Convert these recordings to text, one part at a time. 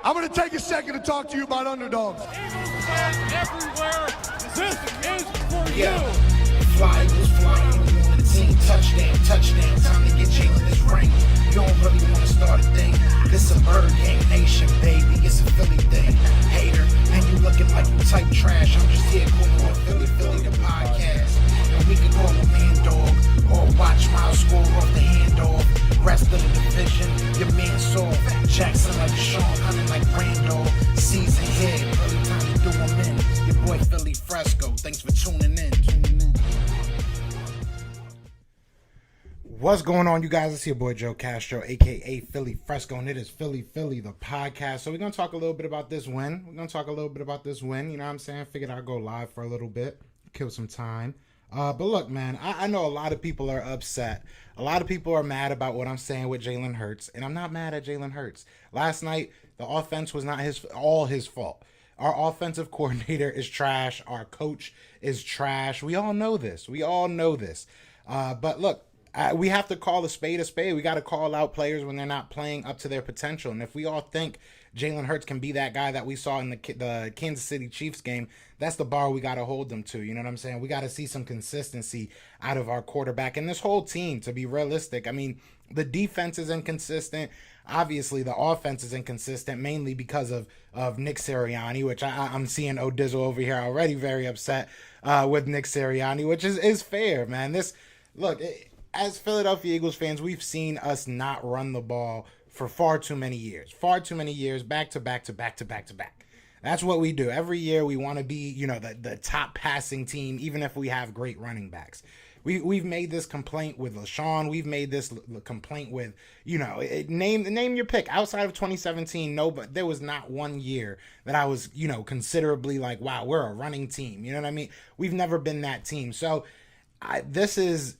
I'm going to take a second to talk to you about underdogs. Eagles fans everywhere, this is for Yeah. you. Fly, Eagles flying on the team. Touchdown, touchdown. Time to get Jalen this ring. You don't really want to start a thing. This a bird gang nation, baby. It's a Philly thing. Hater, and you looking like you type trash. I'm just here calling on Philly the podcast. And we can call a man dog or watch Miles score off the handoff. Rest of the division, your man saw Jackson like Sean, hunting like Randolph. Season here, early time to do them in. Your boy Philly Fresco. Thanks for tuning in. What's going on, you guys? It's your boy Joe Castro, aka Philly Fresco, and it is Philly the podcast. So we're gonna talk a little bit about this win. You know what I'm saying? Figured I'd go live for a little bit, kill some time. But look, man, I know a lot of people are upset. A lot of people are mad about what I'm saying with Jalen Hurts, and I'm not mad at Jalen Hurts. Last night, the offense was not all his fault. Our offensive coordinator is trash. Our coach is trash. We all know this. But look, we have to call a spade a spade. We got to call out players when they're not playing up to their potential. And if we all think Jalen Hurts can be that guy that we saw in the Kansas City Chiefs game, that's the bar we got to hold them to. You know what I'm saying? We got to see some consistency out of our quarterback and this whole team, to be realistic. I mean, the defense is inconsistent. Obviously, the offense is inconsistent, mainly because of Nick Sirianni, which I'm seeing O'Dizzle over here already very upset with Nick Sirianni, which is fair, man. As Philadelphia Eagles fans, we've seen us not run the ball for far too many years, back to back. That's what we do. Every year we want to be, the top passing team, even if we have great running backs. We've made this complaint with LaShawn. We've made this complaint with, name your pick. Outside of 2017, no, but there was not one year that I was, considerably like, wow, we're a running team. You know what I mean? We've never been that team. So this is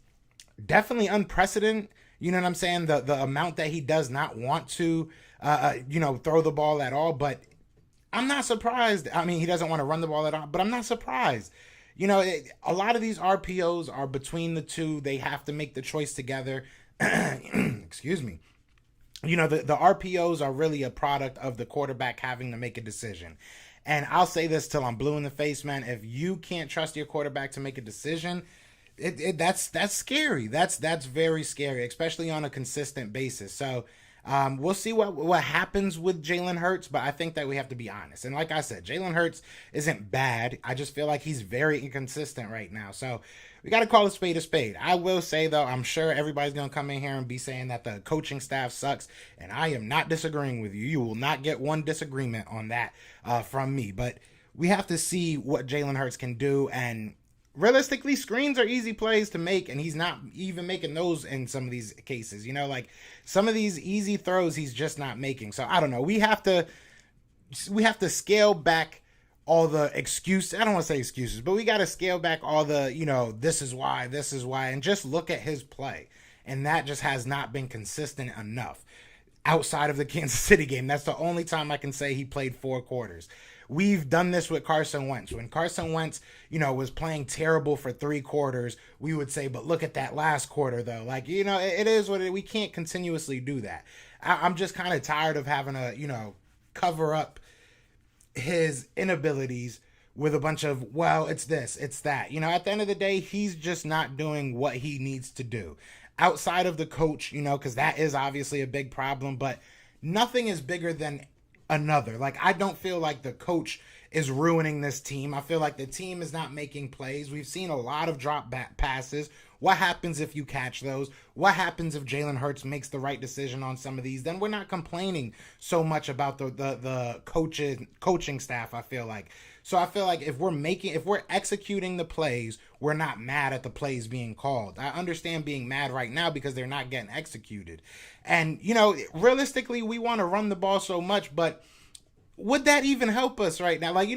definitely unprecedented. You know what I'm saying? The amount that he does not want to, throw the ball at all. But I'm not surprised. I mean, he doesn't want to run the ball at all, but I'm not surprised. A lot of these RPOs are between the two. They have to make the choice together. Excuse me. The RPOs are really a product of the quarterback having to make a decision. And I'll say this till I'm blue in the face, man. If you can't trust your quarterback to make a decision, that's scary. That's very scary, especially on a consistent basis. So we'll see what happens with Jalen Hurts, but I think that we have to be honest. And like I said, Jalen Hurts isn't bad. I just feel like he's very inconsistent right now. So we got to call a spade a spade. I will say, though, I'm sure everybody's going to come in here and be saying that the coaching staff sucks, and I am not disagreeing with you. You will not get one disagreement on that from me. But we have to see what Jalen Hurts can do, and realistically, screens are easy plays to make, and he's not even making those in some of these cases. Like some of these easy throws, he's just not making. So I don't know. We have to scale back all the excuses. I don't want to say excuses, but we got to scale back all the, this is why, and just look at his play. And that just has not been consistent enough. Outside of the Kansas City game, that's the only time I can say he played 4 quarters. We've done this with Carson Wentz. When Carson Wentz, was playing terrible for 3 quarters, we would say, but look at that last quarter, though. Like, it is what we can't continuously do that. I'm just kind of tired of having to, cover up his inabilities with a bunch of, well, it's this, it's that. At the end of the day, he's just not doing what he needs to do. Outside of the coach, because that is obviously a big problem, but nothing is bigger than another. Like, I don't feel like the coach is ruining this team. I feel like the team is not making plays. We've seen a lot of drop back passes. What happens if you catch those? What happens if Jalen Hurts makes the right decision on some of these? Then we're not complaining so much about the coaching staff, I feel like. So I feel like if we're executing the plays, we're not mad at the plays being called. I understand being mad right now because they're not getting executed. And, realistically, we want to run the ball so much, but would that even help us right now? Like,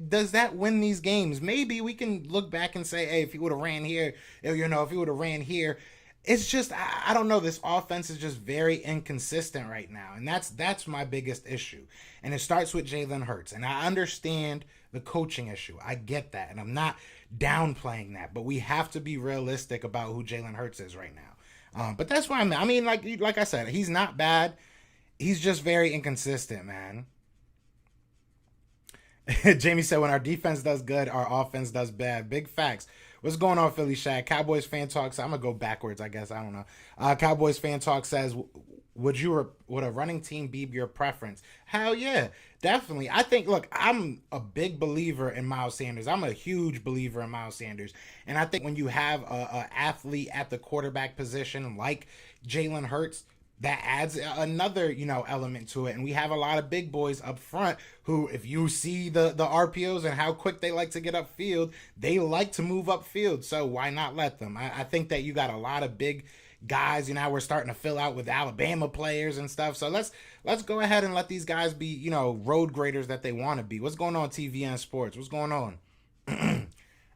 does that win these games? Maybe we can look back and say, hey, if he would have ran here, it's just, I don't know. This offense is just very inconsistent right now. And that's my biggest issue. And it starts with Jalen Hurts. And I understand the coaching issue. I get that. And I'm not downplaying that. But we have to be realistic about who Jalen Hurts is right now. But that's why I mean, like I said, he's not bad. He's just very inconsistent, man. Jamie said, when our defense does good, our offense does bad. Big facts. What's going on, Philly Shaq? Cowboys fan talk. So I'm going to go backwards, I guess. I don't know. Cowboys fan talk says, would a running team be your preference? Hell yeah, definitely. I think, look, I'm a big believer in Miles Sanders. I'm a huge believer in Miles Sanders. And I think when you have a athlete at the quarterback position like Jalen Hurts, that adds another, element to it. And we have a lot of big boys up front who, if you see the RPOs and how quick they like to get upfield, they like to move upfield. So why not let them? I think that you got a lot of big guys. We're starting to fill out with Alabama players and stuff. So let's go ahead and let these guys be, road graders that they want to be. What's going on, TVN Sports? What's going on?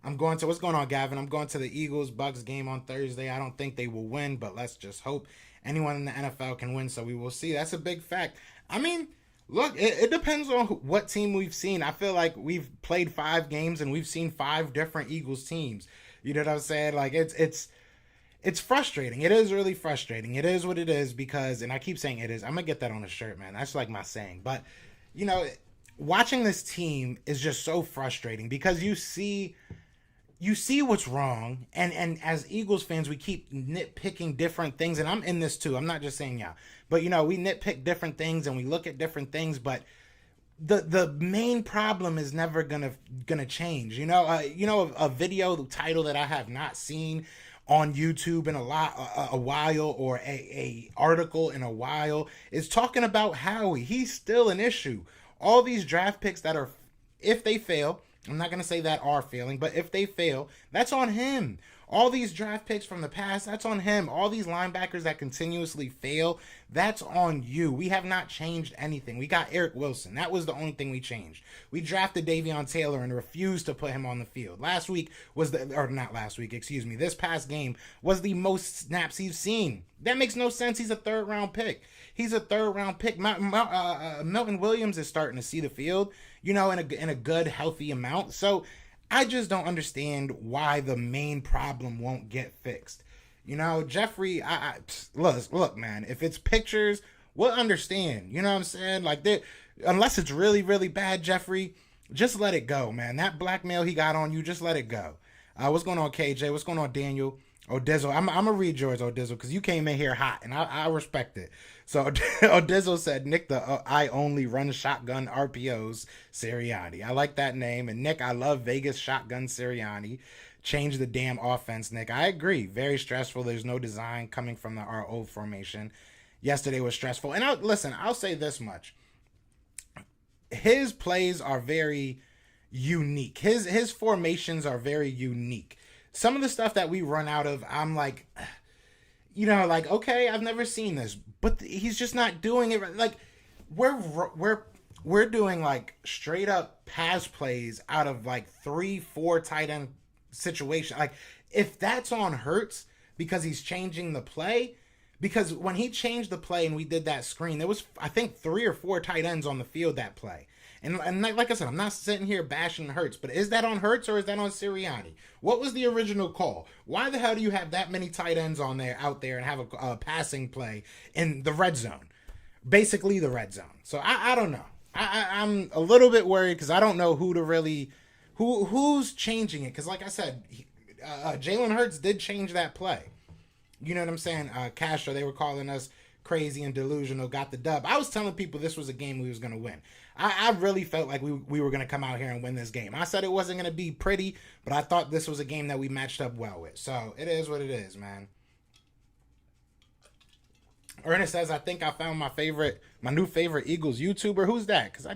What's going on, Gavin? I'm going to the Eagles-Bucks game on Thursday. I don't think they will win, but let's just hope anyone in the NFL can win, so we will see. That's a big fact. I mean, look, it depends on what team we've seen. I feel like we've played 5 games and we've seen 5 different Eagles teams. You know what I'm saying? Like, it's frustrating. It is really frustrating. It is what it is because, and I keep saying it is, I'm going to get that on a shirt, man. That's like my saying. But, watching this team is just so frustrating because you see what's wrong, and as Eagles fans, we keep nitpicking different things, and I'm in this too. I'm not just saying yeah, but we nitpick different things and we look at different things, but the main problem is never gonna change. A video title that I have not seen on YouTube in a while, or a article in a while, is talking about Howie. He's still an issue. All these draft picks that are, if they fail, I'm not going to say that are failing, but if they fail, that's on him. All these draft picks from the past, that's on him. All these linebackers that continuously fail, that's on you. We have not changed anything. We got Eric Wilson. That was the only thing we changed. We drafted Davion Taylor and refused to put him on the field. This past game was the most snaps he's seen. That makes no sense. He's a 3rd round pick. Milton Williams is starting to see the field, in a good, healthy amount. So I just don't understand why the main problem won't get fixed. Jeffrey, look, man, if it's pictures, we'll understand. You know what I'm saying? Like, unless it's really, really bad, Jeffrey, just let it go, man. That blackmail he got on you, just let it go. What's going on, KJ? What's going on, Daniel? Dizzle, I'm going to read yours, Dizzle, because you came in here hot, and I respect it. So, Dizzle said, Nick, I only run shotgun RPOs, Sirianni. I like that name. And, Nick, I love Vegas shotgun Sirianni. Change the damn offense, Nick. I agree. Very stressful. There's no design coming from the RO formation. Yesterday was stressful. And, I'll say this much. His plays are very unique. His formations are very unique. Some of the stuff that we run out of, I'm like, okay, I've never seen this, but he's just not doing it right. Like, we're doing like straight up pass plays out of like 3-4 tight end situation. Like, if that's on Hurts because he's changing the play, because when he changed the play and we did that screen, there was, I think, 3 or 4 tight ends on the field that play. And like I said, I'm not sitting here bashing Hurts, but is that on Hurts or is that on Sirianni? What was the original call? Why the hell do you have that many tight ends out there and have a passing play in the red zone? Basically the red zone. So I don't know. I'm a little bit worried because I don't know who's changing it. Because like I said, Jalen Hurts did change that play. You know what I'm saying? Castro, they were calling us crazy and delusional, got the dub. I was telling people this was a game we was going to win. I really felt like we were going to come out here and win this game. I said it wasn't going to be pretty, but I thought this was a game that we matched up well with. So it is what it is, man. Ernest says, I think I found my new favorite Eagles YouTuber. Who's that? Because I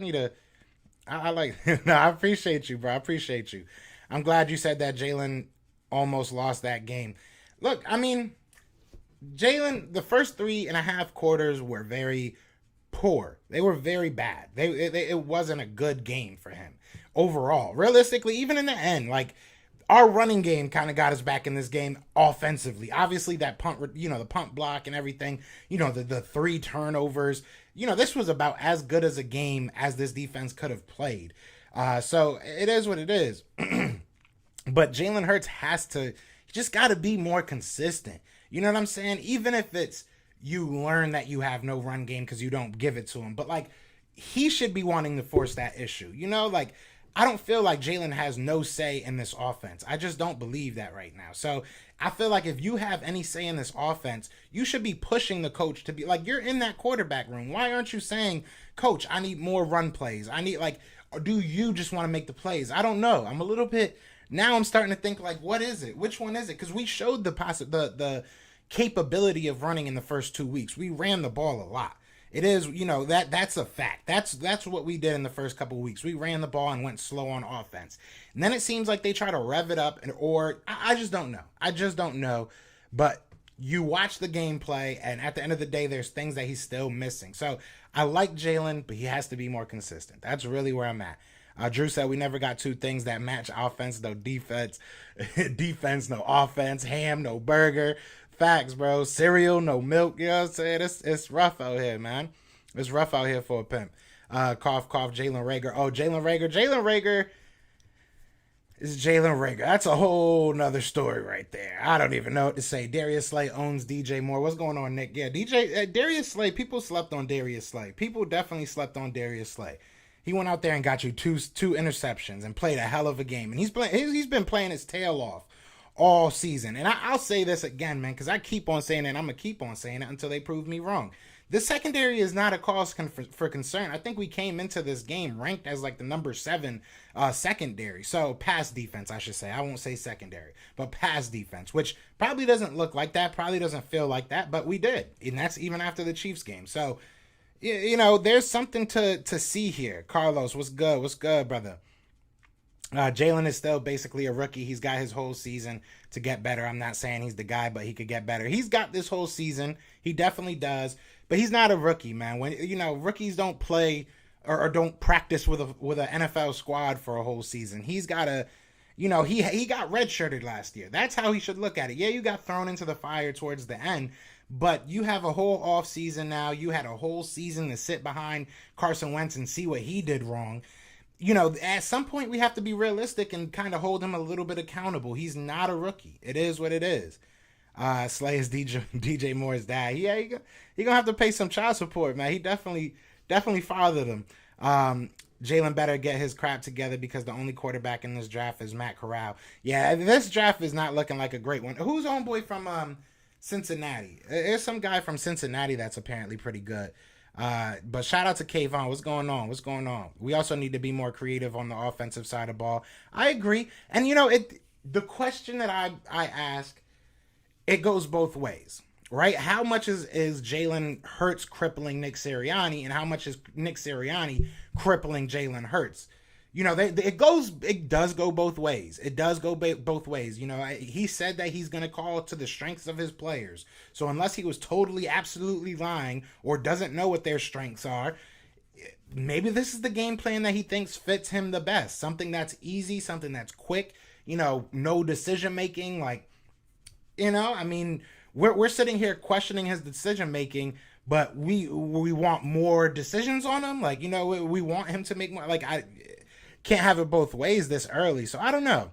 like, no, I appreciate you, bro. I appreciate you. I'm glad you said that Jalen almost lost that game. Look, I mean, Jalen, the first 3.5 quarters were very poor. They were very bad. It wasn't a good game for him overall. Realistically, even in the end, like, our running game kind of got us back in this game offensively. Obviously, that punt, the punt block and everything, the 3 turnovers, this was about as good as a game as this defense could have played. So it is what it is. But Jalen Hurts just got to be more consistent. You know what I'm saying? Even if it's, you learn that you have no run game because you don't give it to him. But, like, he should be wanting to force that issue. You know, like, I don't feel like Jalen has no say in this offense. I just don't believe that right now. So I feel like if you have any say in this offense, you should be pushing the coach to be like, you're in that quarterback room. Why aren't you saying, coach, I need more run plays? I need, like, or do you just want to make the plays? I don't know. I'm a little bit, now I'm starting to think, like, what is it? Which one is it? Because we showed the capability of running in the first 2 weeks. We ran the ball a lot. It is, you know, that's a fact. That's what we did in the first couple of weeks. We ran the ball and went slow on offense. And then it seems like they try to rev it up, or I just don't know. I just don't know. But you watch the gameplay, and at the end of the day, there's things that he's still missing. So I like Jalen, but he has to be more consistent. That's really where I'm at. Drew said we never got two things that match: offense, no defense, defense, no offense, ham, no burger. Facts, bro. Cereal, no milk. You know what I'm saying? It's rough out here, man. It's rough out here for a pimp. Cough, cough, Jalen Reagor. Oh, Jalen Reagor. Jalen Reagor is Jalen Reagor. That's a whole nother story right there. I don't even know what to say. Darius Slay owns DJ Moore. What's going on, Nick? Yeah, Darius Slay. People slept on Darius Slay. People definitely slept on Darius Slay. He went out there and got you two interceptions and played a hell of a game. And he's been playing his tail off all season. And I'll say this again, man, because I keep on saying it, and I'm going to keep on saying it until they prove me wrong. The secondary is not a cause for concern. I think we came into this game ranked as like the number 7 secondary. So pass defense, I should say. I won't say secondary, but pass defense, which probably doesn't look like that, probably doesn't feel like that, but we did. And that's even after the Chiefs game. So, you know, there's something to see here. Carlos, what's good? What's good, brother? Jalen is still basically a rookie. He's got his whole season to get better. I'm not saying he's the guy, but he could get better. He's got this whole season. He definitely does. But he's not a rookie, man. When, you know, rookies don't play or don't practice with an NFL squad for a whole season. He's got to, you know, he got redshirted last year. That's how he should look at it. Yeah, you got thrown into the fire towards the end, but you have a whole off season now. You had a whole season to sit behind Carson Wentz and see what he did wrong. You know, at some point we have to be realistic and kind of hold him a little bit accountable. He's not a rookie. It is what it is. Slay is DJ Moore's dad. Yeah, he gonna have to pay some child support, man. He definitely fathered him. Jalen better get his crap together because the only quarterback in this draft is Matt Corral. Yeah, this draft is not looking like a great one. Who's homeboy from Cincinnati? There's some guy from Cincinnati that's apparently pretty good. But shout out to Kayvon. What's going on? What's going on? We also need to be more creative on the offensive side of the ball. I agree. And you know, the question that I ask, it goes both ways, right? How much is Jalen Hurts crippling Nick Sirianni, and how much is Nick Sirianni crippling Jalen Hurts? You know, it does go both ways. It does go both ways. You know, he said that he's going to call to the strengths of his players. So unless he was totally, absolutely lying or doesn't know what their strengths are, maybe this is the game plan that he thinks fits him the best. Something that's easy, something that's quick, you know, no decision making. Like, you know, I mean, we're sitting here questioning his decision making, but we want more decisions on him. Like, you know, we want him to make more. Like, I can't have it both ways this early. So I don't know.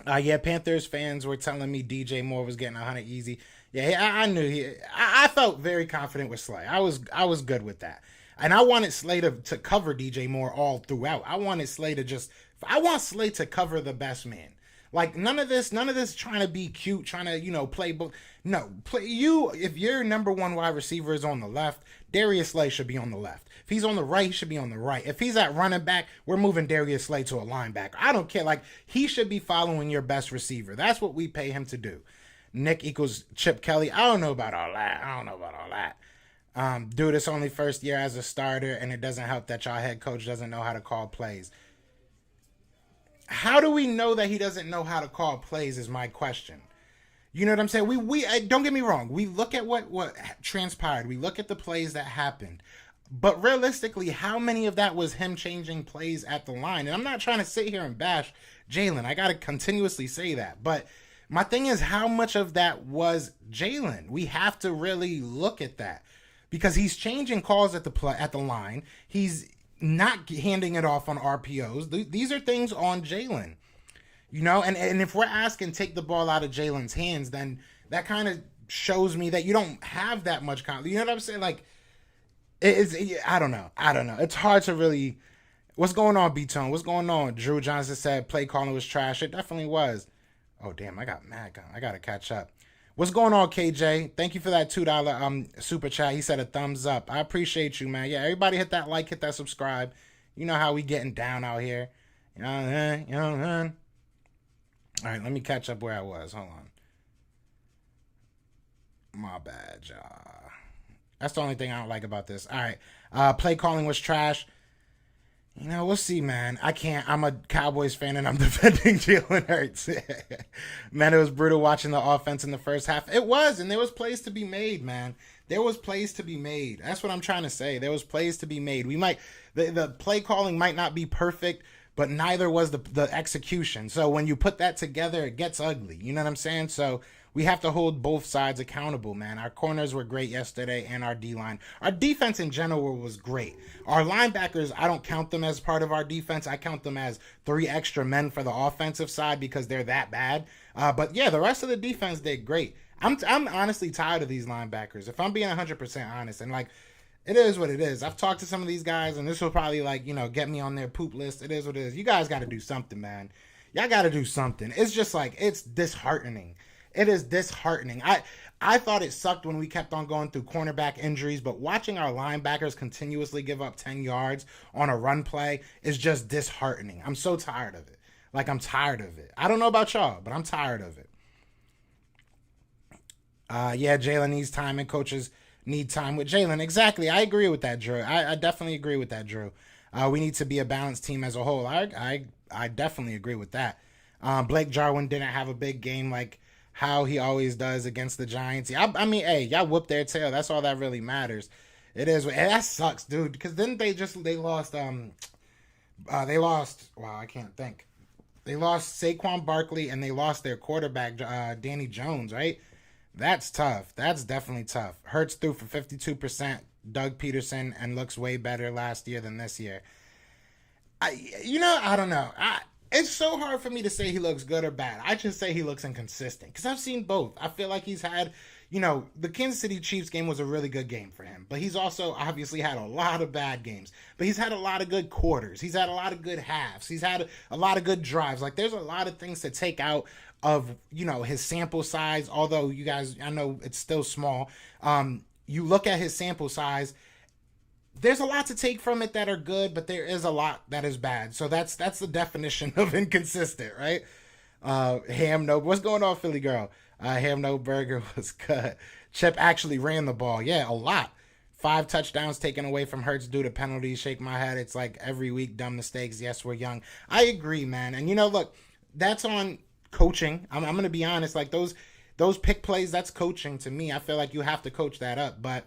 Yeah, Panthers fans were telling me DJ Moore was getting 100 easy. Yeah, I knew I felt very confident with Slay. I was good with that. And I wanted Slay to cover DJ Moore all throughout. I want Slay to cover the best man. Like, none of this trying to be cute, trying to, you know, play. No, if your number one wide receiver is on the left, Darius Slay should be on the left. If he's on the right, he should be on the right. If he's at running back, we're moving Darius Slay to a linebacker. I don't care. Like, he should be following your best receiver. That's what we pay him to do. Nick equals Chip Kelly. I don't know about all that. Dude, it's only first year as a starter, and it doesn't help that y'all head coach doesn't know how to call plays. How do we know that he doesn't know how to call plays is my question. You know what I'm saying? We don't get me wrong. We look at what transpired. We look at the plays that happened. But realistically, how many of that was him changing plays at the line? And I'm not trying to sit here and bash Jalen. I got to continuously say that. But my thing is, how much of that was Jalen? We have to really look at that. Because he's changing calls at the line. He's not handing it off on RPOs. These are things on Jalen. You know, and if we're asking take the ball out of Jalen's hands, then that kind of shows me that you don't have that much confidence. You know what I'm saying? Like, I don't know. It's hard to really. What's going on, B-Tone? What's going on? Drew Johnson said play calling was trash. It definitely was. Oh, damn, I got mad. I got to catch up. What's going on, KJ? Thank you for that $2 super chat. He said a thumbs up. I appreciate you, man. Yeah, everybody hit that like, hit that subscribe. You know how we getting down out here. You know what I mean? All right, let me catch up where I was. Hold on. My bad, y'all. That's the only thing I don't like about this. All right. Play calling was trash. You know, we'll see, man. I'm a Cowboys fan, and I'm defending Jalen Hurts. Man, it was brutal watching the offense in the first half. It was, and there was plays to be made, man. There was plays to be made. That's what I'm trying to say. There was plays to be made. The play calling might not be perfect, but neither was the execution. So when you put that together, it gets ugly. You know what I'm saying? So we have to hold both sides accountable, man. Our corners were great yesterday, and our D-line. Our defense in general was great. Our linebackers, I don't count them as part of our defense. I count them as 3 extra men for the offensive side because they're that bad. But yeah, the rest of the defense did great. I'm honestly tired of these linebackers, if I'm being 100% honest. And like, it is what it is. I've talked to some of these guys, and this will probably get me on their poop list. It is what it is. You guys got to do something, man. Y'all got to do something. It's just like, it's disheartening. It is disheartening. I thought it sucked when we kept on going through cornerback injuries, but watching our linebackers continuously give up 10 yards on a run play is just disheartening. I'm so tired of it. Like, I'm tired of it. I don't know about y'all, but I'm tired of it. Yeah, Jalen needs time, and coaches need time with Jalen. Exactly. I agree with that, Drew. I definitely agree with that, Drew. We need to be a balanced team as a whole. I definitely agree with that. Blake Jarwin didn't have a big game like how he always does against the Giants. I mean, hey, y'all whooped their tail. That's all that really matters. It is. And that sucks, dude. Because then they lost. Wow, I can't think. They lost Saquon Barkley, and they lost their quarterback, Danny Jones. Right? That's tough. That's definitely tough. Hurts threw for 52%. Doug Peterson, and looks way better last year than this year. I don't know. It's so hard for me to say he looks good or bad. I just say he looks inconsistent because I've seen both. I feel like he's had, the Kansas City Chiefs game was a really good game for him, but he's also obviously had a lot of bad games. But he's had a lot of good quarters. He's had a lot of good halves. He's had a lot of good drives. Like, there's a lot of things to take out of, his sample size, although you guys, I know it's still small. You look at his sample size, there's a lot to take from it that are good, but there is a lot that is bad. So that's the definition of inconsistent, right? Ham no, what's going on, Philly girl? Ham no burger was cut. Chip actually ran the ball. Yeah, a lot. 5 touchdowns taken away from Hurts due to penalties. Shake my head. It's like every week, dumb mistakes. Yes, we're young. I agree, man. And look, that's on coaching. I'm going to be honest. Like those pick plays, that's coaching to me. I feel like you have to coach that up, but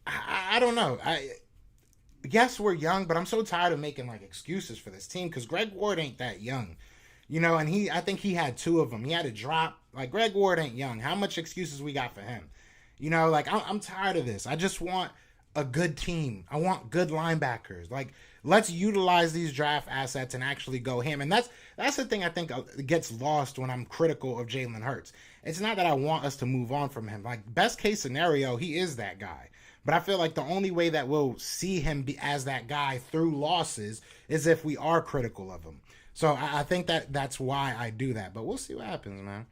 I don't know. Yes, we're young, but I'm so tired of making excuses for this team because Greg Ward ain't that young, and I think he had 2 of them. He had a drop. Like, Greg Ward ain't young. How much excuses we got for him? I'm tired of this. I just want a good team. I want good linebackers. Like, let's utilize these draft assets and actually go ham. And that's the thing I think gets lost when I'm critical of Jalen Hurts. It's not that I want us to move on from him. Like, best case scenario, he is that guy. But I feel like the only way that we'll see him be as that guy through losses is if we are critical of him. So I think that's why I do that. But we'll see what happens, man.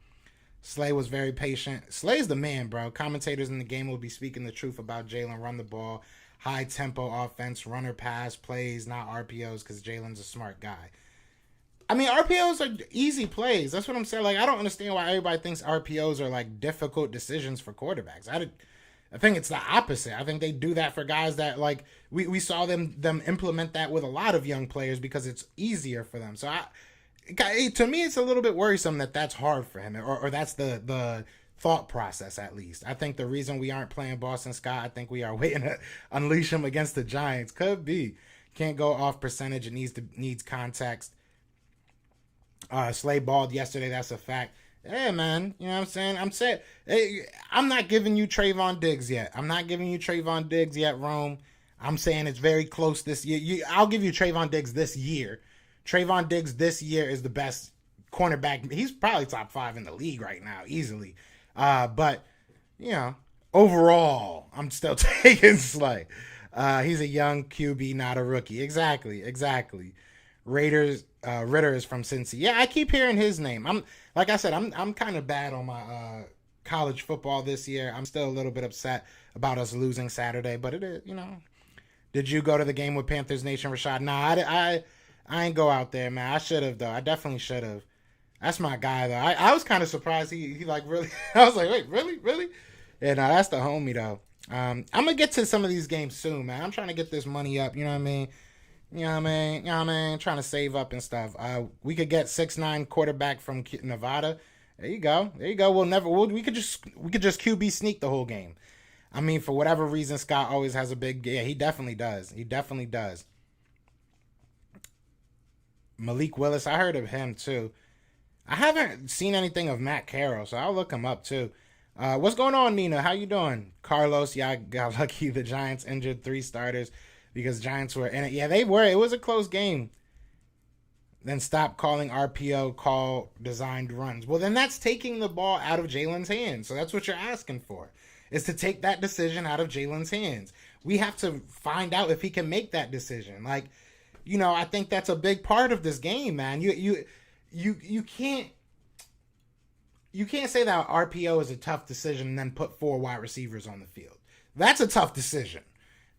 Slay was very patient. Slay's the man, bro. Commentators in the game will be speaking the truth about Jalen. Run the ball, high tempo offense, runner pass plays, not RPOs, because Jalen's a smart guy. I mean, RPOs are easy plays. That's what I'm saying. Like, I don't understand why everybody thinks RPOs are difficult decisions for quarterbacks. I think it's the opposite. I think they do that for guys that we saw them implement that with a lot of young players because it's easier for them. So to me, it's a little bit worrisome that that's hard for him, or that's the thought process, at least. I think the reason we aren't playing Boston Scott, I think we are waiting to unleash him against the Giants. Could be. Can't go off percentage. It needs context. Slay balled yesterday. That's a fact. Hey, man, you know what I'm saying? I'm not giving you Trayvon Diggs yet. Rome. I'm saying it's very close this year. I'll give you Trayvon Diggs this year. Trayvon Diggs this year is the best cornerback. He's probably top 5 in the league right now, easily. But, overall, I'm still taking Slay. He's a young QB, not a rookie. Exactly. Raiders Ritter is from Cincy. Yeah, I keep hearing his name. Like I said, I'm kind of bad on my college football this year. I'm still a little bit upset about us losing Saturday, but it is, Did you go to the game with Panthers Nation, Rashad? Nah, I ain't go out there, man. I should have, though. I definitely should have. That's my guy, though. I was kind of surprised he like really. I was like, wait, really? Yeah, no, that's the homie, though. I'm gonna get to some of these games soon, man. I'm trying to get this money up. You know what I mean? Trying to save up and stuff. We could get 6'9" quarterback from Nevada. There you go. We could just QB sneak the whole game. I mean, for whatever reason, Scott always has a big. Yeah, he definitely does. Malik Willis, I heard of him too. I haven't seen anything of Matt Carroll, so I'll look him up too. What's going on, Nina? How you doing? Carlos, yeah, I got lucky. The Giants injured 3 starters because Giants were in it. Yeah, they were. It was a close game. Then stop calling RPO, call designed runs. Well, then that's taking the ball out of Jalen's hands. So that's what you're asking for, is to take that decision out of Jalen's hands. We have to find out if he can make that decision. Like, I think that's a big part of this game, man. You can't say that RPO is a tough decision and then put 4 wide receivers on the field. That's a tough decision.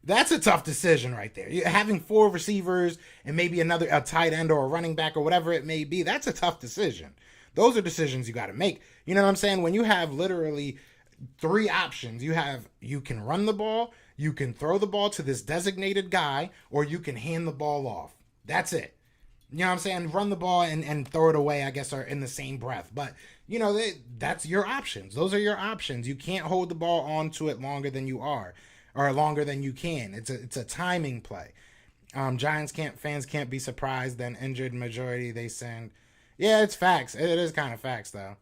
That's a tough decision right there. Having 4 receivers and maybe a tight end or a running back or whatever it may be, that's a tough decision. Those are decisions you got to make. You know what I'm saying? When you have literally 3 options, you can run the ball, you can throw the ball to this designated guy, or you can hand the ball off. That's it. You know what I'm saying? Run the ball and throw it away, I guess, are in the same breath. But, that's your options. Those are your options. You can't hold the ball onto it longer than you are. Or longer than you can. It's a timing play. Giants fans can't be surprised. Then injured majority they send. Yeah, it's facts. It is kind of facts though.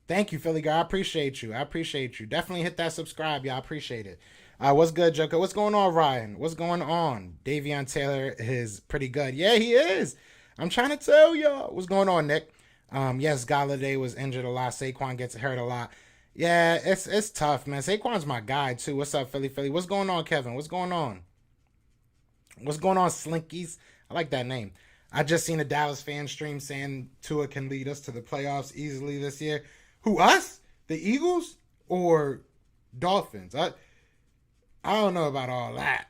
Thank you, Philly guy. I appreciate you. Definitely hit that subscribe, y'all. I appreciate it. What's good, Joker? What's going on, Ryan? What's going on? Davion Taylor is pretty good. Yeah, he is. I'm trying to tell y'all. What's going on, Nick? Yes, Galladay was injured a lot. Saquon gets hurt a lot. Yeah, it's tough, man. Saquon's my guy, too. What's up, Philly? What's going on, Kevin? What's going on? Slinkies? I like that name. I just seen a Dallas fan stream saying Tua can lead us to the playoffs easily this year. Who, us? The Eagles? Or Dolphins? I don't know about all that.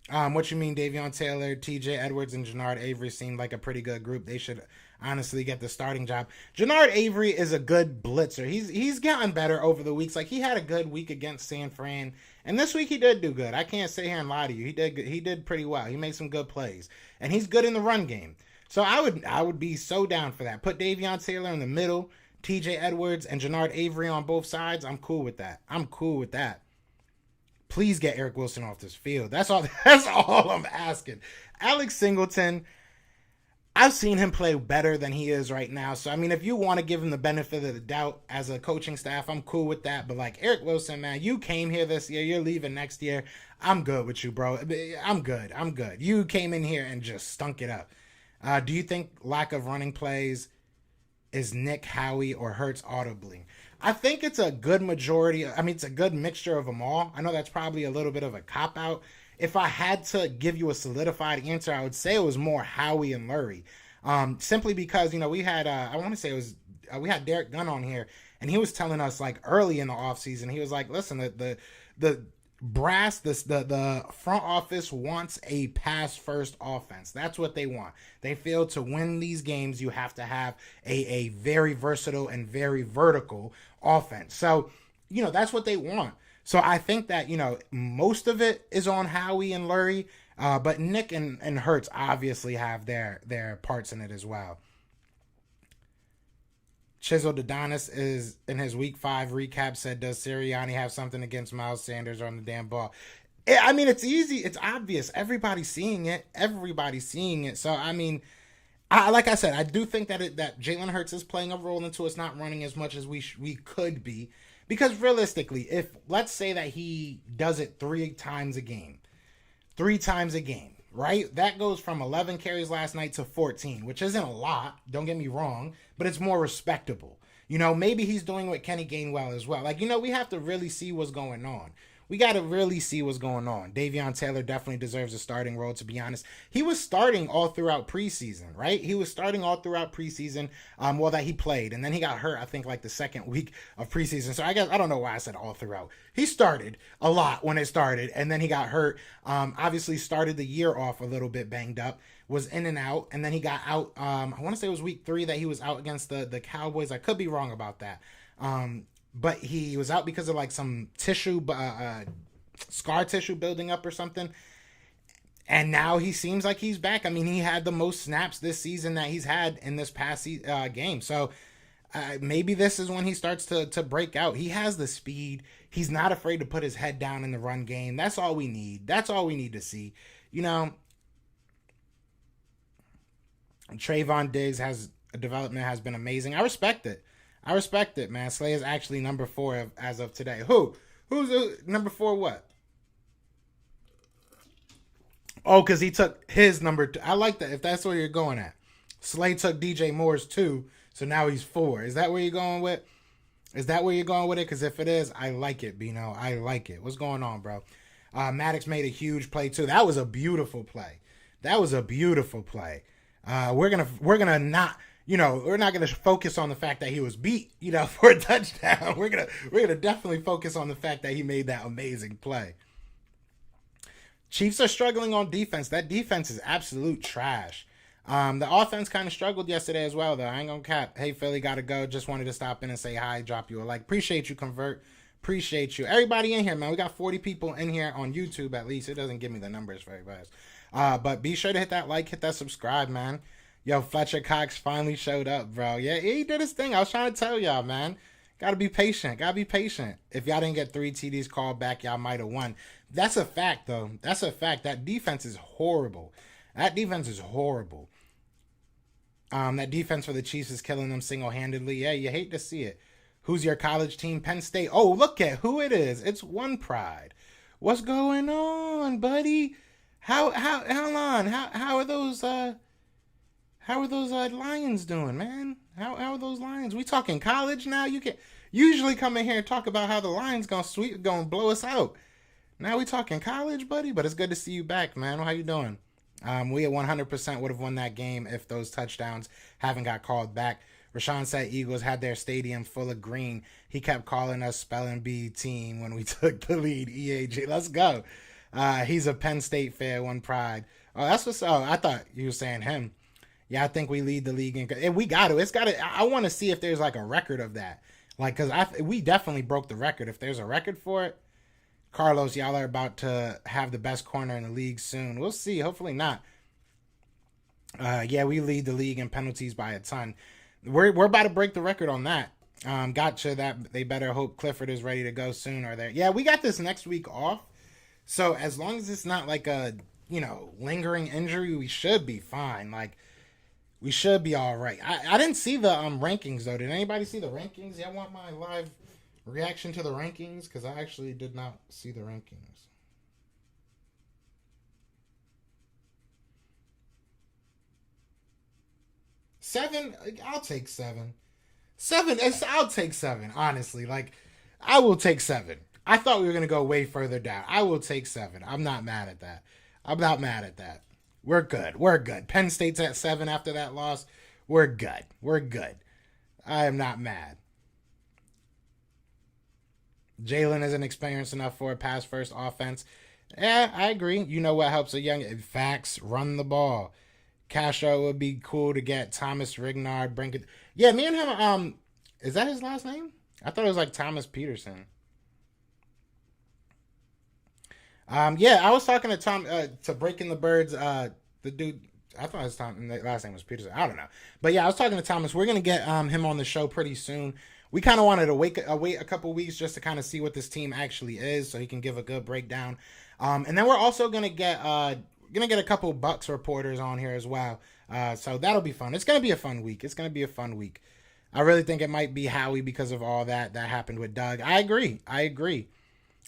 What you mean, Davion Taylor, TJ Edwards, and Jannard Avery seemed like a pretty good group. They should honestly get the starting job. Jannard Avery is a good blitzer. He's gotten better over the weeks. Like, he had a good week against San Fran, and this week he did do good. I can't sit here and lie to you. He did pretty well. He made some good plays, and he's good in the run game. So I would be so down for that. Put Davion Taylor in the middle, TJ Edwards and Jannard Avery on both sides. I'm cool with that. Please get Eric Wilson off this field. That's all I'm asking. Alex Singleton, I've seen him play better than he is right now. So, I mean, if you want to give him the benefit of the doubt as a coaching staff, I'm cool with that. But, like, Eric Wilson, man, you came here this year. You're leaving next year. I'm good with you, bro. I'm good. You came in here and just stunk it up. Do you think lack of running plays is Nick, Howie, or Hurts audibly? I think it's a good majority. I mean, it's a good mixture of them all. I know that's probably a little bit of a cop-out. If I had to give you a solidified answer, I would say it was more Howie and Lurie. Simply because, we had, I want to say it was, we had Derek Gunn on here, and he was telling us, like, early in the offseason, he was like, listen, the brass, the front office wants a pass-first offense. That's what they want. They feel to win these games, you have to have a very versatile and very vertical offense. So, that's what they want. So I think that, most of it is on Howie and Lurie, but Nick and Hurts obviously have their parts in it as well. Chisel Adonis is in his week 5 recap said, does Sirianni have something against Miles Sanders on the damn ball? I mean, it's easy. It's obvious. Everybody's seeing it. So, I mean, like I said, I do think that Jalen Hurts is playing a role into us not running as much as we could be. Because realistically, if let's say that he does it 3 times a game, right? That goes from 11 carries last night to 14, which isn't a lot. Don't get me wrong, but it's more respectable. You know, maybe he's doing with Kenny Gainwell as well. Like, you know, we have to really see what's going on. We got to really see what's going on. Davion Taylor definitely deserves a starting role, to be honest. He was starting all throughout preseason, right? He was starting all throughout preseason, that he played. And then he got hurt, I think, like the second week of preseason. So I don't know why I said all throughout. He started a lot when it started, and then he got hurt. Obviously started the year off a little bit banged up, was in and out, and then he got out. I want to say it was week 3 that he was out against the Cowboys. I could be wrong about that. But he was out because of like some tissue, scar tissue building up or something. And now he seems like he's back. I mean, he had the most snaps this season that he's had in this past game. So maybe this is when he starts to break out. He has the speed. He's not afraid to put his head down in the run game. That's all we need. That's all we need to see. You know, Trayvon Diggs development has been amazing. I respect it, man. Slay is actually number 4 as of today. Who's number 4 what? Oh, because he took his number 2. I like that, if that's where you're going at. Slay took DJ Moore's 2, so now he's 4. Is that where you're going with? Is that where you're going with it? Because if it is, I like it, Bino. I like it. What's going on, bro? Maddox made a huge play, too. That was a beautiful play. We're gonna not... You know, we're not going to focus on the fact that he was beat, you know, for a touchdown. We're gonna definitely focus on the fact that he made that amazing play. Chiefs are struggling on defense. That defense is absolute trash. The offense kind of struggled yesterday as well, though. I ain't gonna cap. Hey, Philly, gotta go. Just wanted to stop in and say hi, drop you a like. Appreciate you, Convert. Appreciate you. Everybody in here, man. We got 40 people in here on YouTube, at least. It doesn't give me the numbers very fast. But be sure to hit that like, hit that subscribe, man. Yo, Fletcher Cox finally showed up, bro. Yeah, he did his thing. I was trying to tell y'all, man. Gotta be patient. If y'all didn't get 3 TDs called back, y'all might have won. That's a fact, though. That's a fact. That defense is horrible. That defense for the Chiefs is killing them single-handedly. Yeah, you hate to see it. Who's your college team? Penn State. Oh, look at who it is. It's One Pride. What's going on, buddy? How are those Lions doing, man? How are those Lions? We talking college now? You can usually come in here and talk about how the Lions gonna blow us out. Now we talking college, buddy. But it's good to see you back, man. How you doing? We at 100% would have won that game if those touchdowns haven't got called back. Rashawn said Eagles had their stadium full of green. He kept calling us spelling bee team when we took the lead. EAG, let's go. He's a Penn State fan. One Pride. Oh, that's what's up. I thought you were saying him. Yeah, I think we lead the league, and we got to. It's got to. I want to see if there's like a record of that, like, because we definitely broke the record. If there's a record for it, Carlos, y'all are about to have the best corner in the league soon. We'll see. Hopefully not. Yeah, we lead the league in penalties by a ton. We're about to break the record on that. Gotcha. That they better hope Clifford is ready to go soon. Or there. Yeah, we got this next week off. So as long as it's not like a lingering injury, we should be fine. Like. We should be all right. I didn't see the rankings, though. Did anybody see the rankings? Y'all want my live reaction to the rankings? Because I actually did not see the rankings. 7? I'll take 7. 7, I'll take 7, honestly. Like, I will take 7. I thought we were going to go way further down. I will take 7. I'm not mad at that. We're good. Penn State's at 7 after that loss. We're good. I am not mad. Jalen isn't experienced enough for a pass-first offense. Yeah, I agree. You know what helps a young... Facts, run the ball. Castro would be cool to get. Thomas Rignard, Brinkett. Yeah, me and him, is that his last name? I thought it was like Thomas Peterson. Yeah, I was talking to Breaking the Birds, the dude, I thought his last name was Peterson. I don't know. But yeah, I was talking to Thomas. We're going to get him on the show pretty soon. We kind of wanted to wait a couple weeks just to kind of see what this team actually is so he can give a good breakdown. And then we're also going to get a couple Bucks reporters on here as well. So that'll be fun. It's going to be a fun week. I really think it might be Howie because of all that happened with Doug. I agree.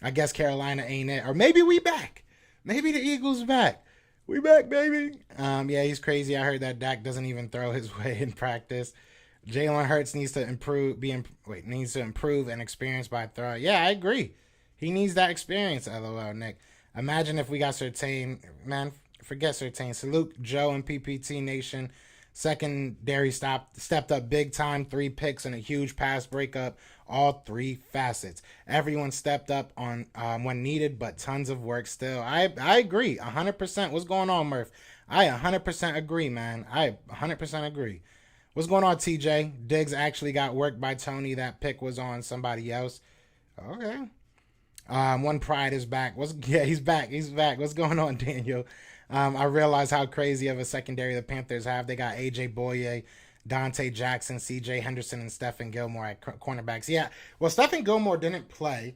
I guess Carolina ain't it. Or maybe we back. Maybe the Eagles back. We back, baby. Yeah, he's crazy. I heard that Dak doesn't even throw his way in practice. Jalen Hurts needs to improve. Needs to improve and experience by throw. Yeah, I agree. He needs that experience. LOL, Nick. Imagine if we got Surtain. Man, forget Surtain. Salute Joe and PPT Nation. Secondary stepped up big time. 3 picks and a huge pass breakup. All 3 facets. Everyone stepped up on when needed, but tons of work still. I agree 100%. What's going on, Murph? I 100% agree, man. I 100% agree. What's going on, TJ? Diggs actually got worked by Tony. That pick was on somebody else. Okay. One Pride is back. He's back. He's back. What's going on, Daniel? I realize how crazy of a secondary the Panthers have. They got AJ Boye, Dante Jackson, CJ Henderson, and Stephen Gilmore at cornerbacks. Yeah, well, Stephen Gilmore didn't play,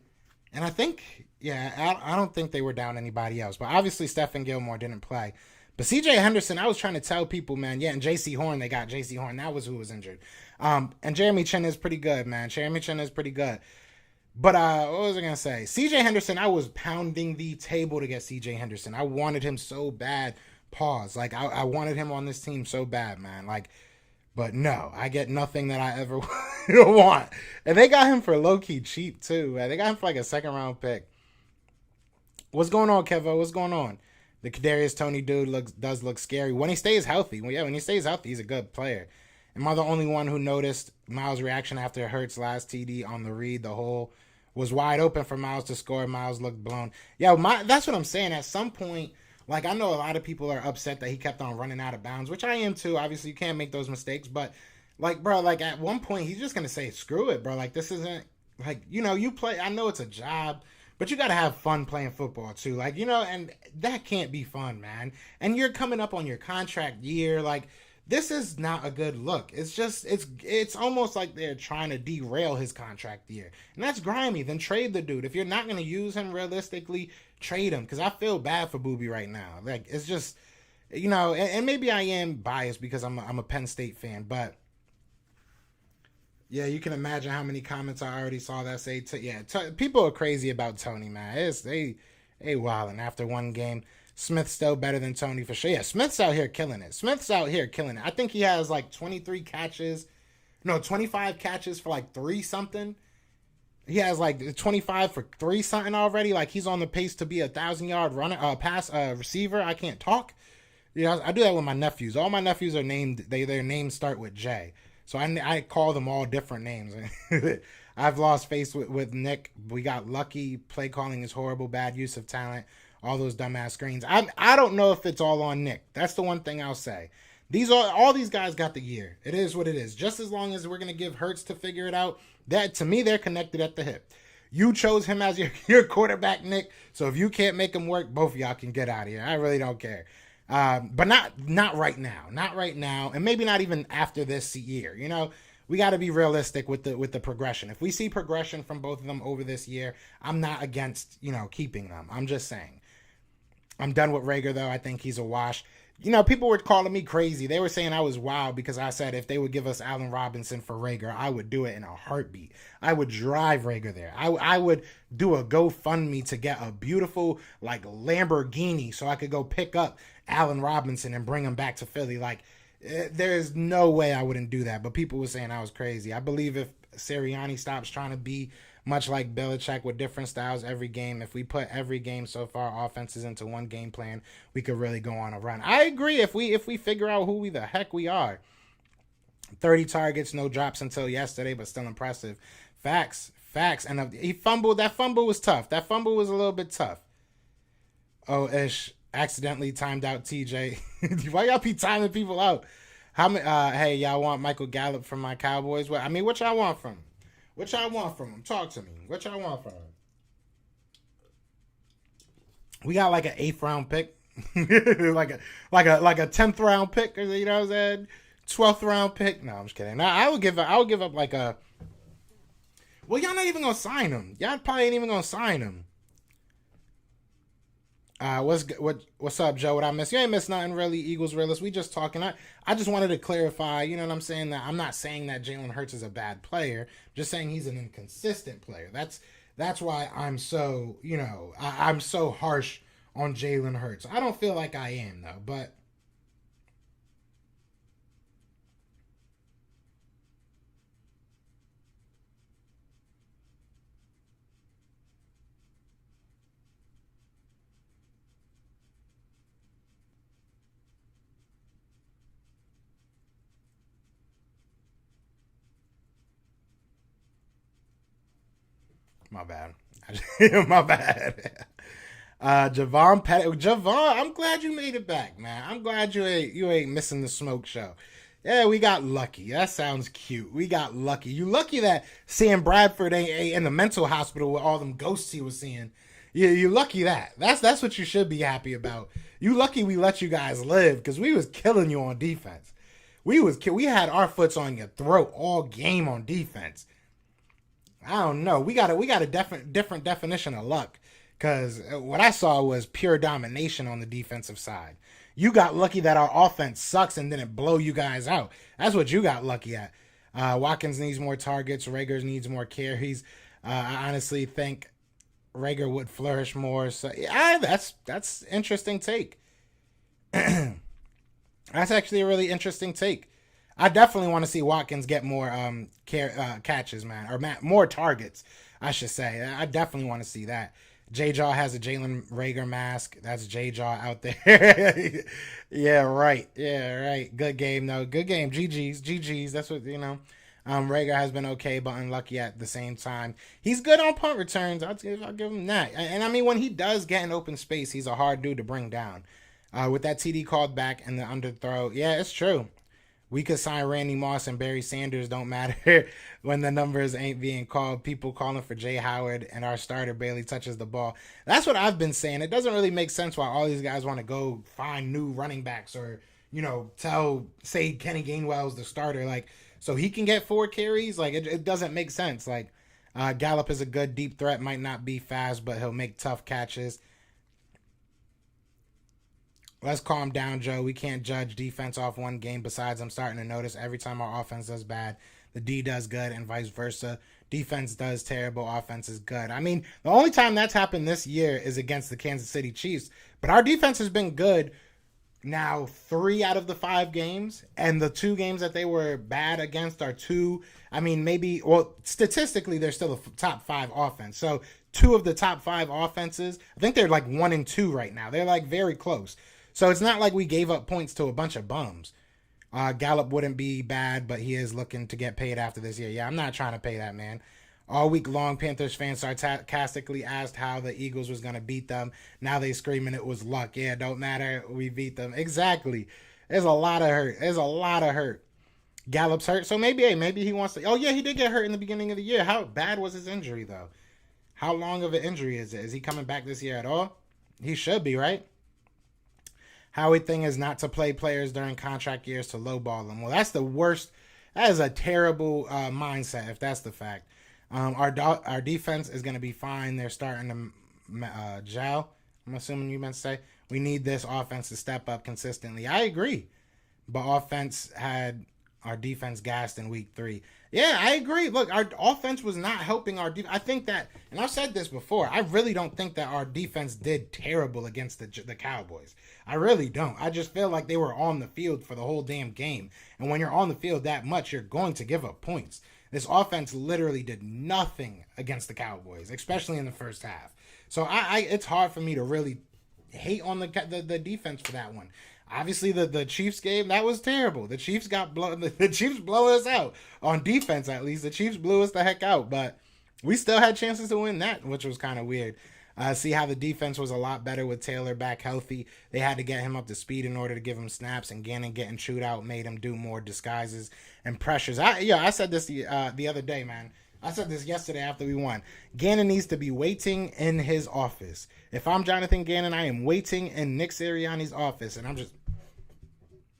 and I think, I don't think they were down anybody else, but obviously Stephen Gilmore didn't play. But CJ Henderson, I was trying to tell people, man, and JC Horn, they got JC Horn. That was who was injured. And Jeremy Chin is pretty good, man. Jeremy Chin is pretty good. But what was I going to say? CJ Henderson, I was pounding the table to get CJ Henderson. I wanted him so bad. Pause. Like, I wanted him on this team so bad, man. Like, but no, I get nothing that I ever want. And they got him for low-key cheap, too. Man. They got him for like a second-round pick. What's going on, Kevo? What's going on? The Kadarius Toney dude does look scary. When he stays healthy. Well, yeah, when he stays healthy, he's a good player. Am I the only one who noticed Miles' reaction after Hurts' last TD on the read? The hole was wide open for Miles to score. Miles looked blown. Yeah, that's what I'm saying. At some point, like, I know a lot of people are upset that he kept on running out of bounds, which I am too. Obviously, you can't make those mistakes. But, like, bro, like, at one point, he's just going to say, screw it, bro. Like, this isn't, like, you play. I know it's a job. But you got to have fun playing football, too. Like, and that can't be fun, man. And you're coming up on your contract year. Like, this is not a good look. It's just, it's almost like they're trying to derail his contract year. And that's grimy. Then trade the dude. If you're not going to use him realistically, trade him. Because I feel bad for Booby right now. Like, it's just, and maybe I am biased because I'm a Penn State fan. But yeah, you can imagine how many comments I already saw that say, people are crazy about Tony, man. They wildin' after one game. Smith's still better than Tony for sure. Yeah, Smith's out here killing it. I think he has like 25 catches for like 3-something. He has like 25 for 3-something already. Like, he's on the pace to be 1,000-yard receiver. I can't talk. I do that with my nephews. All my nephews are named, their names start with J. So I call them all different names. I've lost face with Nick. We got lucky. Play calling is horrible. Bad use of talent. All those dumbass screens. I don't know if it's all on Nick. That's the one thing I'll say. All these guys got the year. It is what it is. Just as long as we're going to give Hurts to figure it out, that to me, they're connected at the hip. You chose him as your quarterback, Nick. So if you can't make him work, both of y'all can get out of here. I really don't care. But not right now. Not right now. And maybe not even after this year. We got to be realistic with the progression. If we see progression from both of them over this year, I'm not against, keeping them. I'm just saying. I'm done with Rager, though. I think he's a wash. People were calling me crazy. They were saying I was wild because I said if they would give us Allen Robinson for Rager, I would do it in a heartbeat. I would drive Rager there. I would do a GoFundMe to get a beautiful, like, Lamborghini so I could go pick up Allen Robinson and bring him back to Philly. Like, there's no way I wouldn't do that. But people were saying I was crazy. I believe if Sirianni stops trying to be much like Belichick with different styles every game, if we put every game so far offenses into one game plan, we could really go on a run. I agree if we figure out who the heck we are. 30 targets, no drops until yesterday, but still impressive. Facts. And he fumbled. That fumble was tough. That fumble was a little bit tough. Oh, Ish accidentally timed out TJ. Why y'all be timing people out? How many? Hey, y'all want Michael Gallup from my Cowboys? What y'all want from him? What y'all want from him? Talk to me. What y'all want from him? We got like an 8th round pick, like a 10th round pick. You know what I'm saying? 12th round pick. No, I'm just kidding. I would give up like a. Well, y'all not even gonna sign him. Y'all probably ain't even gonna sign him. What's up, Joe? What I miss? You ain't miss nothing really. Eagles realist. We just talking. I just wanted to clarify. You know what I'm saying? That I'm not saying that Jalen Hurts is a bad player. Just saying he's an inconsistent player. That's why I'm so I'm so harsh on Jalen Hurts. I don't feel like I am though, but My bad. My bad. Javon Pettit. Javon, I'm glad you made it back, man. I'm glad you ain't missing the smoke show. Yeah, we got lucky. That sounds cute. We got lucky. You lucky that Sam Bradford ain't in the mental hospital with all them ghosts he was seeing. You lucky that. That's what you should be happy about. You lucky we let you guys live because we was killing you on defense. We had our foots on your throat all game on defense. I don't know. We got a different definition of luck because what I saw was pure domination on the defensive side. You got lucky that our offense sucks and didn't blow you guys out. That's what you got lucky at. Watkins needs more targets. Rager needs more carries. I honestly think Rager would flourish more. So yeah, that's interesting take. That's actually a really interesting take. I definitely want to see Watkins get more catches, man, or more targets, I should say. I definitely want to see that. J-Jaw has a Jalen Rager mask. That's J-Jaw out there. Yeah, right. Good game, though. Good game. GG's. That's what, Rager has been okay, but unlucky at the same time. He's good on punt returns. I'll give him that. And I mean, when he does get in open space, he's a hard dude to bring down. With that TD called back and the underthrow, yeah, it's true. We could sign Randy Moss and Barry Sanders. Don't matter when the numbers ain't being called. People calling for Jay Howard and our starter barely touches the ball. That's what I've been saying. It doesn't really make sense why all these guys want to go find new running backs or, say Kenny Gainwell's the starter. Like, so he can get 4 carries. Like, it doesn't make sense. Like, Gallup is a good deep threat. Might not be fast, but he'll make tough catches. Let's calm down, Joe. We can't judge defense off one game. Besides, I'm starting to notice every time our offense does bad, the D does good and vice versa. Defense does terrible, offense is good. I mean, the only time that's happened this year is against the Kansas City Chiefs. But our defense has been good now 3 out of the 5 games. And the 2 games that they were bad against are 2. I mean, statistically, they're still a top 5 offense. So 2 of the top 5 offenses, I think they're like 1 and 2 right now. They're like very close. So it's not like we gave up points to a bunch of bums. Gallup wouldn't be bad, but he is looking to get paid after this year. Yeah, I'm not trying to pay that man. All week long, Panthers fans sarcastically asked how the Eagles was going to beat them. Now they screaming it was luck. Yeah, don't matter. We beat them. Exactly. There's a lot of hurt. Gallup's hurt. So maybe he wants to. Oh, yeah, he did get hurt in the beginning of the year. How bad was his injury, though? How long of an injury is it? Is he coming back this year at all? He should be, right? Howie thing is not to play players during contract years to lowball them. Well, that's the worst. That is a terrible mindset if that's the fact. Our defense is going to be fine. They're starting to gel. I'm assuming you meant to say. We need this offense to step up consistently. I agree. But offense had our defense gassed in week 3. Yeah, I agree. Look, our offense was not helping our defense. I think that, and I've said this before, I really don't think that our defense did terrible against the Cowboys. I really don't. I just feel like they were on the field for the whole damn game. And when you're on the field that much, you're going to give up points. This offense literally did nothing against the Cowboys, especially in the first half. So it's hard for me to really hate on the defense for that one. Obviously, the Chiefs game, that was terrible. The Chiefs the Chiefs blew us out. On defense, at least. The Chiefs blew us the heck out. But we still had chances to win that, which was kind of weird. See how the defense was a lot better with Taylor back healthy. They had to get him up to speed in order to give him snaps. And Gannon getting chewed out made him do more disguises and pressures. I said this the other day, man. I said this yesterday after we won. Gannon needs to be waiting in his office. If I'm Jonathan Gannon, I am waiting in Nick Sirianni's office. And I'm just...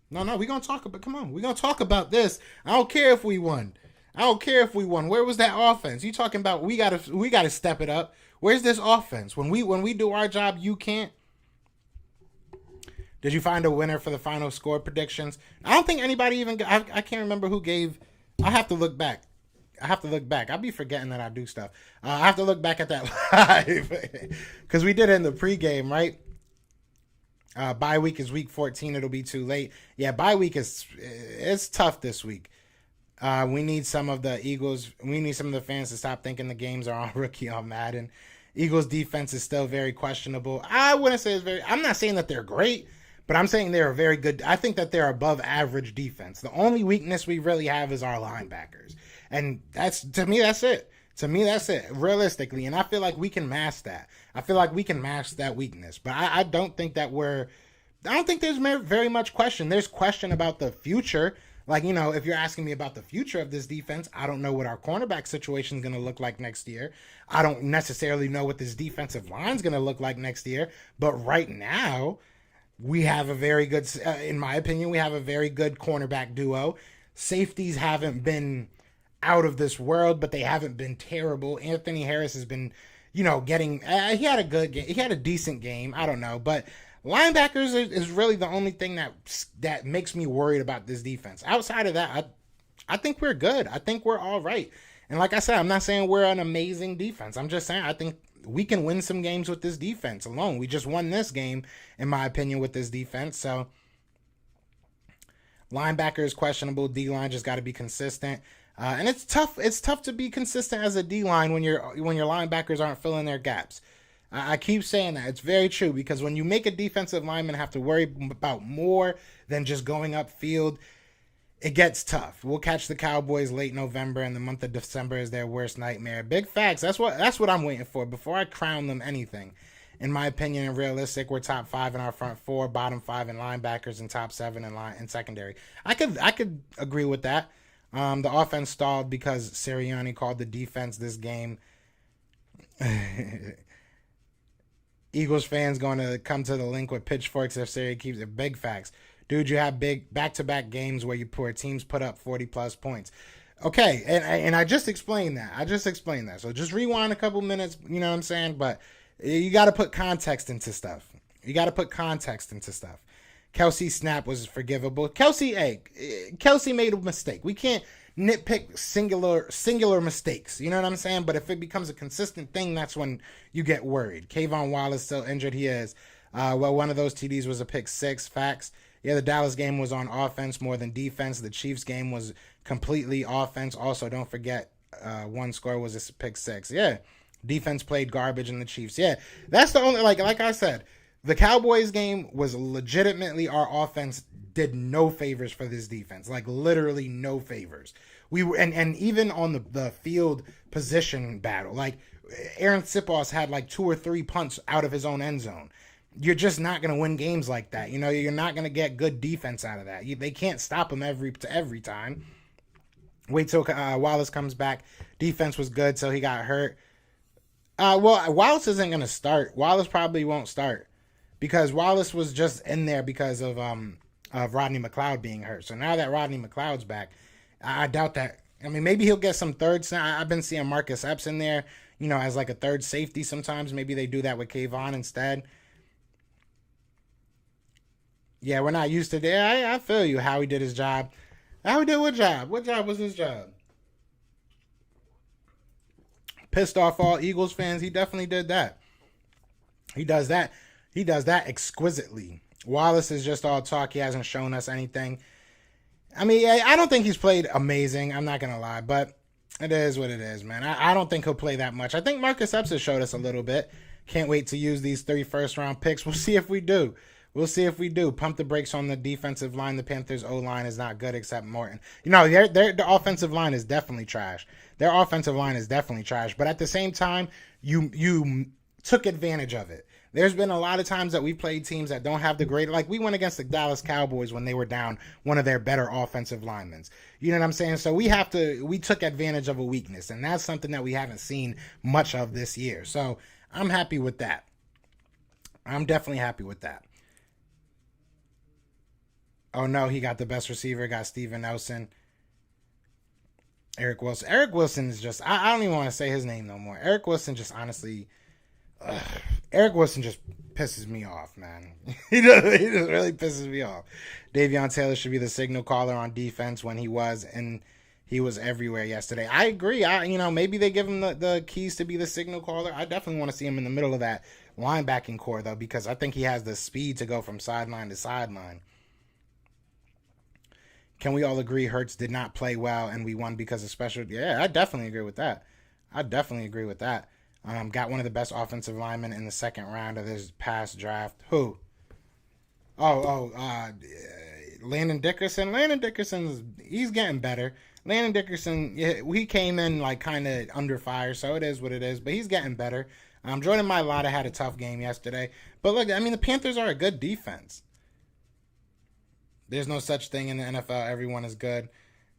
No, we're going to talk about... Come on, we're going to talk about this. I don't care if we won. Where was that offense? You talking about we gotta step it up. Where's this offense? When we do our job, you can't. Did you find a winner for the final score predictions? I don't think anybody even... I can't remember who gave... I have to look back. I'll be forgetting that I do stuff. I have to look back at that live because we did it in the pregame, right? Bye week is week 14. It'll be too late. Yeah, bye week it's tough this week. We need some of the Eagles. We need some of the fans to stop thinking the games are on rookie on Madden. Eagles defense is still very questionable. I wouldn't say it's very. I'm not saying that they're great, but I'm saying they're a very good. I think that they're above average defense. The only weakness we really have is our linebackers. And to me, that's it. To me, that's it, realistically. And I feel like we can mask that. I feel like we can mask that weakness. But I don't think that I don't think there's very much question. There's question about the future. Like, you know, if you're asking me about the future of this defense, I don't know what our cornerback situation is going to look like next year. I don't necessarily know what this defensive line is going to look like next year. But right now, we have a very good, in my opinion, we have a very good cornerback duo. Safeties haven't been out of this world, but they haven't been terrible. Anthony Harris has been, you know, getting, he had a good game. He had a decent game. I don't know. But linebackers is really the only thing that makes me worried about this defense. Outside of that, I think we're good. I think we're all right. And like I said, I'm not saying we're an amazing defense. I'm just saying I think we can win some games with this defense alone. We just won this game, in my opinion, with this defense. So linebacker is questionable. D-line just got to be consistent. And it's tough. It's tough to be consistent as a D-line when your linebackers aren't filling their gaps. I keep saying that. It's very true, because when you make a defensive lineman have to worry about more than just going upfield, it gets tough. We'll catch the Cowboys late November, and the month of December is their worst nightmare. Big facts. That's what I'm waiting for before I crown them anything. In my opinion, and realistic, we're top 5 in our front 4, bottom 5 in linebackers, and top 7 in secondary. I could agree with that. The offense stalled because Sirianni called the defense this game. Eagles fans going to come to the link with pitchforks if Siri keeps it. Big facts. Dude, you have big back-to-back games where teams put up 40-plus points. Okay, and I just explained that. So just rewind a couple minutes, you know what I'm saying? But you got to put context into stuff. Kelsey's snap was forgivable. Kelsey made a mistake. We can't nitpick singular mistakes. You know what I'm saying? But if it becomes a consistent thing, that's when you get worried. Kayvon Wallace still injured. He is. Well, one of those TDs was a pick 6. Facts. Yeah, the Dallas game was on offense more than defense. The Chiefs game was completely offense. Also, don't forget, one score was a pick 6. Yeah, defense played garbage in the Chiefs. Yeah, that's the only, like I said, the Cowboys game was legitimately our offense did no favors for this defense. Like, literally no favors. We were, and even on the field position battle, like Aaron Sipos had like 2 or 3 punts out of his own end zone. You're just not going to win games like that. You know, you're not going to get good defense out of that. They can't stop him every time. Wait till Wallace comes back. Defense was good, so he got hurt. Well, Wallace isn't going to start. Wallace probably won't start because Wallace was just in there because of Rodney McLeod being hurt. So now that Rodney McLeod's back, I doubt that. I mean, maybe he'll get some thirds. I've been seeing Marcus Epps in there, you know, as like a third safety sometimes. Maybe they do that with Kayvon instead. Yeah, we're not used to that. I feel you. How he did his job. How he did what job? What job was his job? Pissed off all Eagles fans. He definitely did that. He does that. He does that exquisitely. Wallace is just all talk. He hasn't shown us anything. I mean, I don't think he's played amazing. I'm not going to lie, but it is what it is, man. I don't think he'll play that much. I think Marcus Epps has showed us a little bit. Can't wait to use these 3 first-round picks. We'll see if we do. Pump the brakes on the defensive line. The Panthers' O-line is not good except Morton. You know, their offensive line is definitely trash. But at the same time, you took advantage of it. There's been a lot of times that we played teams that don't have the great, like we went against the Dallas Cowboys when they were down one of their better offensive linemen. You know what I'm saying? So we took advantage of a weakness, and that's something that we haven't seen much of this year. So I'm happy with that. I'm definitely happy with that. Oh, no, he got the best receiver. Got Steven Nelson. Eric Wilson. Eric Wilson is just, I don't even want to say his name no more. Eric Wilson just honestly, Eric Wilson just pisses me off, man. He just really pisses me off. Davion Taylor should be the signal caller on defense when he was, and he was everywhere yesterday. I agree. Maybe they give him the keys to be the signal caller. I definitely want to see him in the middle of that linebacking core, though, because I think he has the speed to go from sideline to sideline. Can we all agree Hurts did not play well and we won because of special? Yeah, I definitely agree with that. Got one of the best offensive linemen in the second round of this past draft. Who? Landon Dickerson. Landon Dickerson, he's getting better. Landon Dickerson, yeah, he came in like kind of under fire, so it is what it is. But he's getting better. Jordan Mailata had a tough game yesterday. But look, I mean, the Panthers are a good defense. There's no such thing in the NFL. Everyone is good.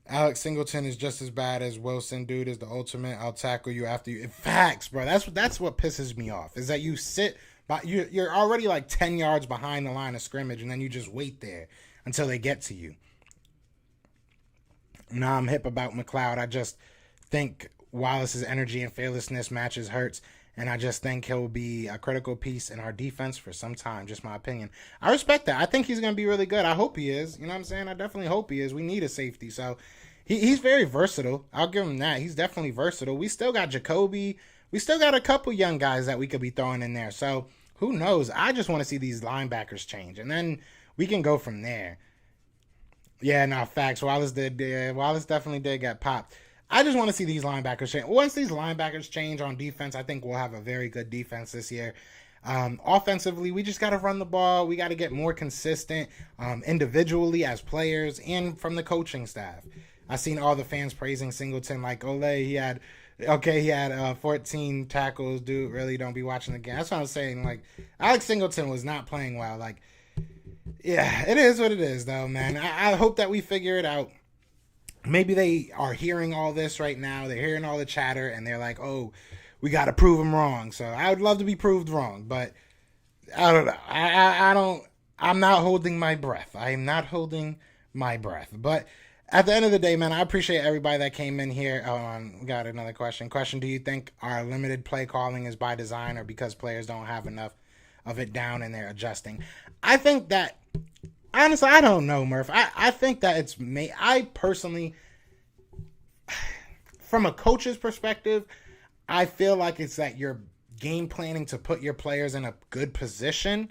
Alex Singleton is just as bad as Wilson. Dude is the ultimate. I'll tackle you after you. Facts, bro. That's what pisses me off. Is that you sit, but you're already like 10 yards behind the line of scrimmage, and then you just wait there until they get to you. Now I'm hip about McLeod. I just think Wallace's energy and fearlessness matches Hurts, and I just think he'll be a critical piece in our defense for some time. Just my opinion. I respect that. I think he's going to be really good. I hope he is. You know what I'm saying? I definitely hope he is. We need a safety. So he's very versatile. I'll give him that. He's definitely versatile. We still got Jacoby. We still got a couple young guys that we could be throwing in there. So who knows? I just want to see these linebackers change, and then we can go from there. Yeah, no, facts. Wallace definitely did get popped. I just want to see these linebackers change. Once these linebackers change on defense, I think we'll have a very good defense this year. Offensively, we just got to run the ball. We got to get more consistent individually as players and from the coaching staff. I've seen all the fans praising Singleton like, Ole, he had 14 tackles. Dude, really don't be watching the game. That's what I'm saying. Like, Alex Singleton was not playing well. Like, yeah, it is what it is, though, man. I hope that we figure it out. Maybe they are hearing all this right now. They're hearing all the chatter, and they're like, oh, we got to prove them wrong. So I would love to be proved wrong, but I don't know. I'm not holding my breath. I am not holding my breath. But at the end of the day, man, I appreciate everybody that came in here. We got another question. Do you think our limited play calling is by design or because players don't have enough of it down and they're adjusting? I think that, honestly, I don't know, Murph. I think that it's me. I personally, from a coach's perspective, I feel like it's that you're game planning to put your players in a good position,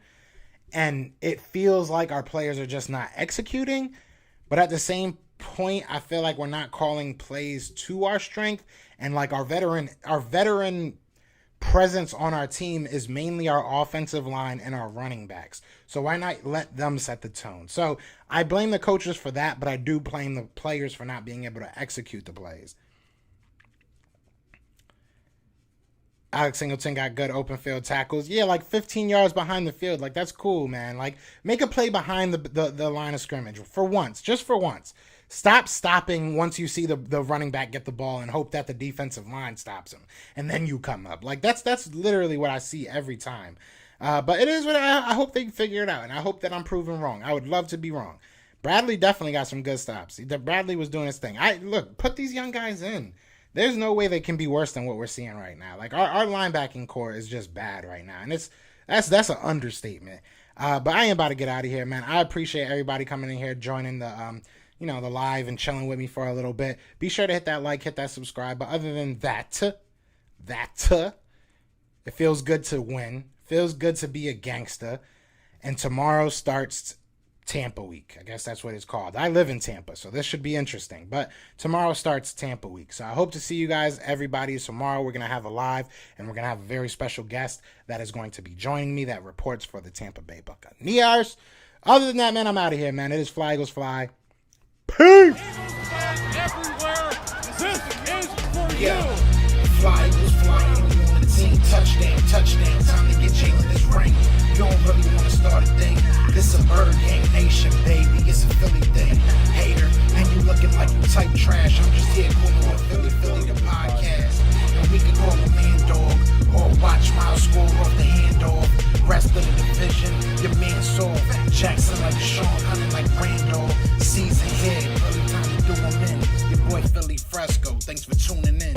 and it feels like our players are just not executing. But at the same point, I feel like we're not calling plays to our strength, and like our veteran presence on our team is mainly our offensive line and our running backs. So why not let them set the tone? So I blame the coaches for that, but I do blame the players for not being able to execute the plays. Alex Singleton got good open field tackles. Yeah, like 15 yards behind the field. Like, that's cool, man. Like, make a play behind the line of scrimmage for once. Just for once. Stop stopping once you see the running back get the ball and hope that the defensive line stops him. And then you come up. Like, that's literally what I see every time. But it is what I hope they figure it out. And I hope that I'm proven wrong. I would love to be wrong. Bradley definitely got some good stops. Bradley was doing his thing. Look, put these young guys in. There's no way they can be worse than what we're seeing right now. Like, our linebacking core is just bad right now. And that's an understatement. But I am about to get out of here, man. I appreciate everybody coming in here, joining the the live and chilling with me for a little bit. Be sure to hit that like, hit that subscribe. But other than that, it feels good to win. Feels good to be a gangster. And tomorrow starts Tampa week. I guess that's what it's called. I live in Tampa, so this should be interesting. But tomorrow starts Tampa week. So I hope to see you guys, everybody. Tomorrow we're going to have a live, and we're going to have a very special guest that is going to be joining me that reports for the Tampa Bay Buccaneers. Other than that, man, I'm out of here, man. It is Fly Eagles Fly. Peace! Everywhere, this is for you. Yeah, Fly Eagles fly on the team. Touchdown. Time to get Jalen this ring. You don't really want to start a thing. This a bird gang nation, baby. It's a Philly thing. Hater, and you looking like you type trash. I'm just here calling on Philly the podcast. And we can call a man dog or watch Miles score off the handoff. Rest of the division, your man saw Jackson like Sean, hunting like Randall. Season here, early time to do him in. Your boy Philly Fresco. Thanks for tuning in.